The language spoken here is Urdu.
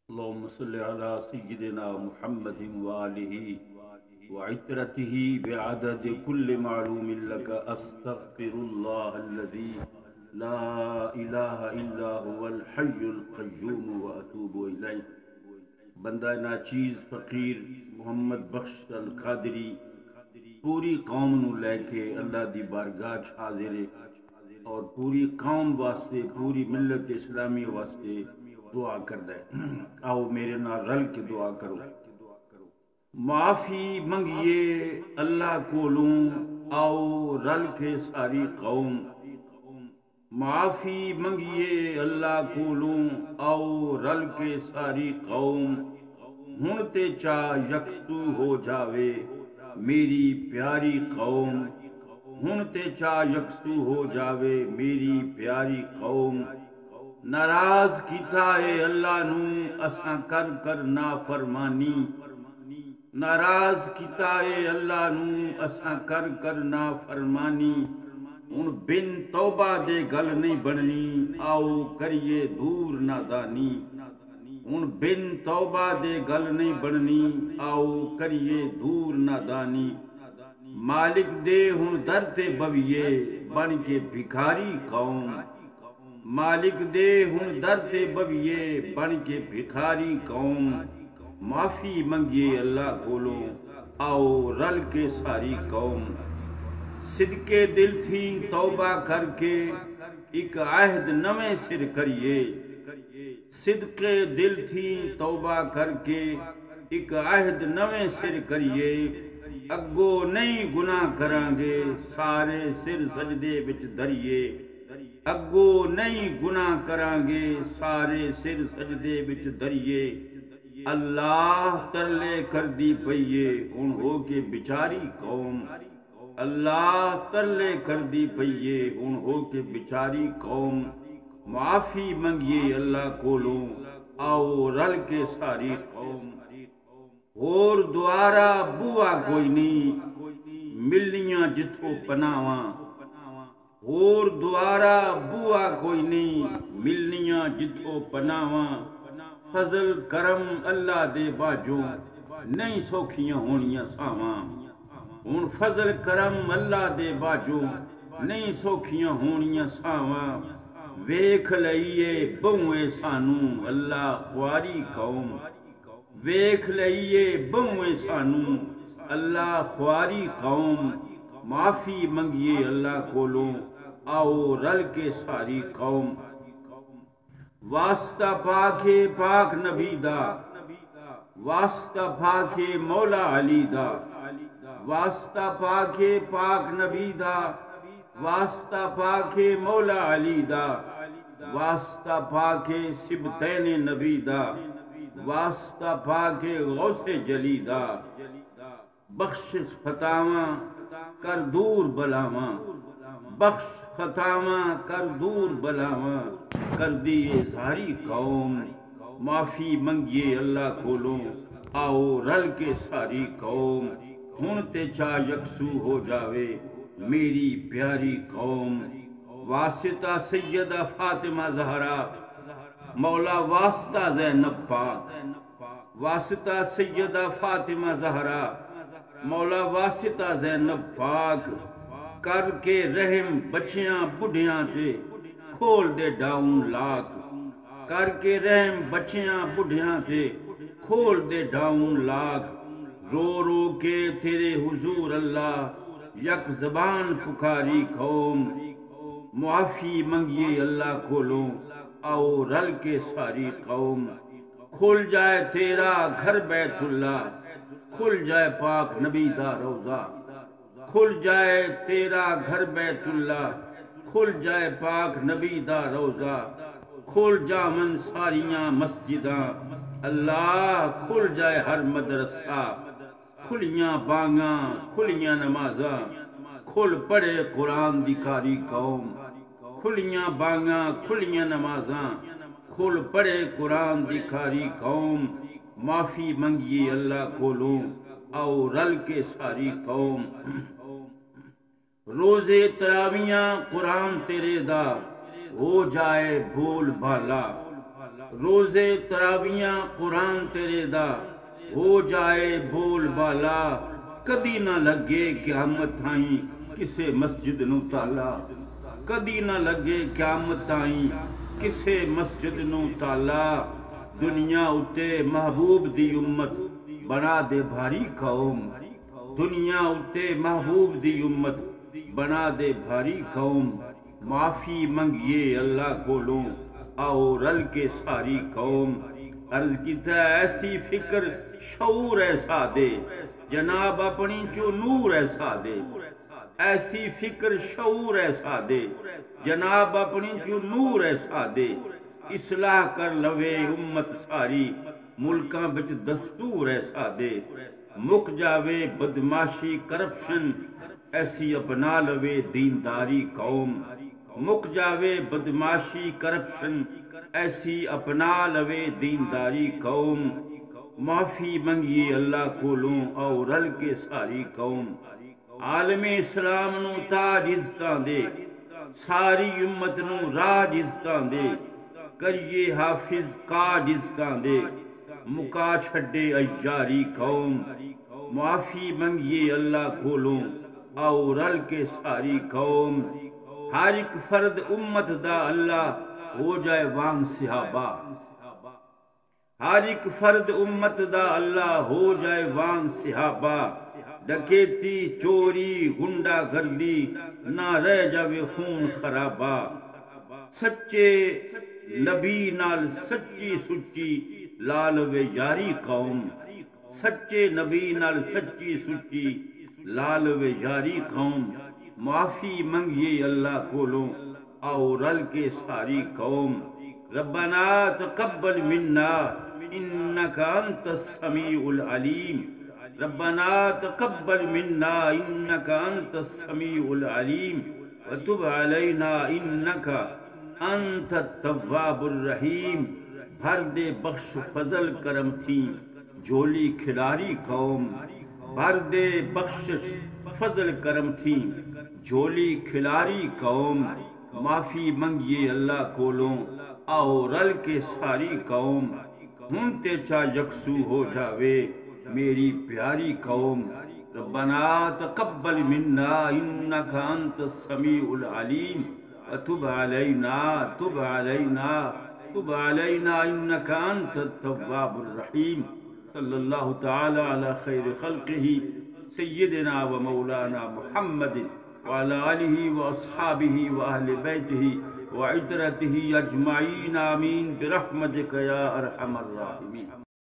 اللهم صل على سيدنا محمد وآله وعترته بعدد كل معلوم لك أستغفر الله الذي لا إله إلا هو الحي القيوم وأتوب إليه۔ بندہ ناچیز فقیر محمد بخش القادری پوری قوم نو لے کے اللہ دی بارگاہ حاضر اور پوری قوم واسطے پوری ملت اسلامی واسطے دعا کر دے۔ آؤ میرے نال رل کے دعا کرو۔ معافی منگیے اللہ کولوں، آؤ رل کے ساری قوم۔ معافی منگیے اللہ کولوں، آؤ رل کے ساری قوم۔ ہن تے چاہ یکسو ہو جاوے میری پیاری قوم۔ ہن تے چاہ یکسو ہو جاوے میری پیاری قوم۔ ناراض کیتا اے اللہ نو اساں کر کر نافرمانی۔ ناراض کیتا اے اللہ نو اساں کر کر نافرمانی۔ ہن بن توبہ دے گل نہیں بننی، آؤ کریے دور نادانی۔ ہن بن توبہ دے گل نہیں بننی، آؤ کریے دور نادانی۔ مالک دے ہن در تے بویے بن کے بھکاری قوم۔ مالک دے ہن در تے بویے بن کے بھکاری قوم۔ معافی منگیے اللہ کولوں، آؤ رل کے ساری قوم۔ صدقے دل تھی توبہ کر کے ایک عہد نویں سر کریے۔ صدقے دل تھی توبہ کر کے ایک عہد نویں سر کریے۔ اگو نہیں گناہ کرانگے سارے سر سجدے وچ دھریے۔ اگو نہیں گناہ کرانگے سارے سر سجدے وچ دھریے۔ اللہ ترلے کر دی پئیے ہن ہو کے بیچاری قوم۔ اللہ ترلے کر دی پئیے ہن ہو کے بیچاری قوم۔ معافی منگیے اللہ کولوں، آؤ رل کے ساری قوم۔ اور دوارا بوا کوئی نہیں ملنیاں جتھوں پناواں۔ اور دوارا بوا کوئی نہیں ملنیاں جتھوں پناواں۔ فضل کرم اللہ دے باجوں نہیں سوکھیاں ہونیاں ساواں۔ ہن فضل کرم اللہ دے باجوں نہیں سوکھیاں ہونیاں ساواں۔ ویکھ لئیے بہویں سانوں اللہ خواری قوم۔ ویکھ لئیے بہویں سانوں اللہ خواری قوم۔ معافی منگیے اللہ کولوں، آؤ رل کے ساری قوم۔ واسطہ پاکے پاک نبی دا، واسطہ پاکے مولا علی دا۔ واسطہ پاکے پاک نبی دا، واسطہ پاکے مولا علی دا۔ واسطہ پاکے سبتین نبی دا، واسطہ پاکے غوث جلی دا۔ بخش خطاواں کر دور بلاواں، بخش خطاواں کر دور بلاواں۔ کر دیے ساری قوم۔ معافی منگیے اللہ کولوں، آؤ رل کے ساری قوم۔ ہن تے چاہ یکسو ہو جاوے میری پیاری قوم۔ واسطہ سیدہ فاطمہ زہرا، مولا واسطہ زینب پاک۔ واسطہ سیدہ فاطمہ زہرا، مولا واسطہ زینب پاک۔ کر کے رحم بچیاں بڑھیاں تے کھول دے ڈاؤن لاک۔ کر کے رحم بچیاں بڑھیاں تے کھول دے ڈاؤن لاک۔ رو رو کے تیرے حضور اللہ یک زبان پکاری قوم۔ معافی منگیے اللہ کولوں، آؤ رل کے ساری قوم۔ کھل جائے تیرا گھر بیت اللہ، کھل جائے پاک نبی دا روضہ۔ کھل جائے تیرا گھر بیت اللہ، کھل جائے پاک نبی دا روضہ۔ کھل جامن ساریاں مسجداں اللہ، کھل جائے ہر مدرسہ۔ کھلیاں بانگاں کھلیاں نمازاں، کھل پڑے قرآن دی کاری قوم۔ کھلیاں بانگاں کھلیاں نمازاں، کھل پڑے قرآن دی کاری قوم۔ معافی منگیے اللہ کولوں، آؤ رل کے ساری قوم۔ روزے تراویاں قرآن تیرے دا ہو جائے بول بالا۔ روزے تراویاں قرآن تیرے دا ہو جائے بول بالا کدی نہ لگے قیامت آئیں کسے مسجد نو تالا کدی نہ لگے قیامت آئیں کسے مسجد نو تالا دنیا اتے محبوب دی امت بنا دے بھاری قوم دنیا اتے محبوب دی امت بنا دے بھاری قوم معافی منگیے اللہ کولوں آؤ رل کے ساری قوم عرض کیتا ایسی فکر شعور ایسا دے جناب اپنی چو نور ایسا دے ایسی فکر شعور ایسا دے جناب اپنی چو نور ایسا دے اصلاح کر لوے امت ساری ملکاں بچ دستور ایسا دے مک جاوے بدماشی کرپشن ایسی اپنا لوے دینداری قوم مک جاوے بدماشی کرپشن ایسی اپنا لوے دینداری قوم معافی منگیے اللہ کولوں او رل کے ساری قوم عالم اسلام نو تاج عزتاں دے ساری امت نو راج عزتاں دے کریے حافظ کاج عزتاں دے مکا چھڈے اجاری قوم معافی منگیے اللہ کولوں او رل کے ساری قوم ہر ایک فرد امت دا اللہ ہو جائے وانگ صحابہ ہر ایک فرد امت دا اللہ ہو جائے وانگ صحابہ ڈکیتی چوری گنڈا گردی نہ رہ جاوے خون خرابہ سچے نبی نال سچی سچی لالوے یاری قوم سچے نبی نال سچی سچی لالوے یاری قوم معافی منگیے اللہ کولوں او رل کے ساری قوم ربنا تقبل منا انک انت السمیع العلیم ربنا تقبل منا انک انت السمیع العلیم وتب علینا انک انت التواب الرحیم بھر دے بخش فضل کرم تھی جھولی کھلاری قوم بھر دے بخشش فضل کرم تھی جھولی کھلاری قوم معافی منگیے اللہ کولوں آؤ رل کے ساری قوم ہن تے چا یکسو ہو جاوے میری پیاری قوم ربنا تقبل منا انک انت السمیع العلیم وتب علینا تب علینا تب علینا انک انت التواب الرحیم صلی اللہ تعالی علی خیر خلقہ سیدنا و مولانا محمد وعلى آله وأصحابه وأهل بيته وعترته أجمعين آمين برحمتك يا أرحم الراحمين.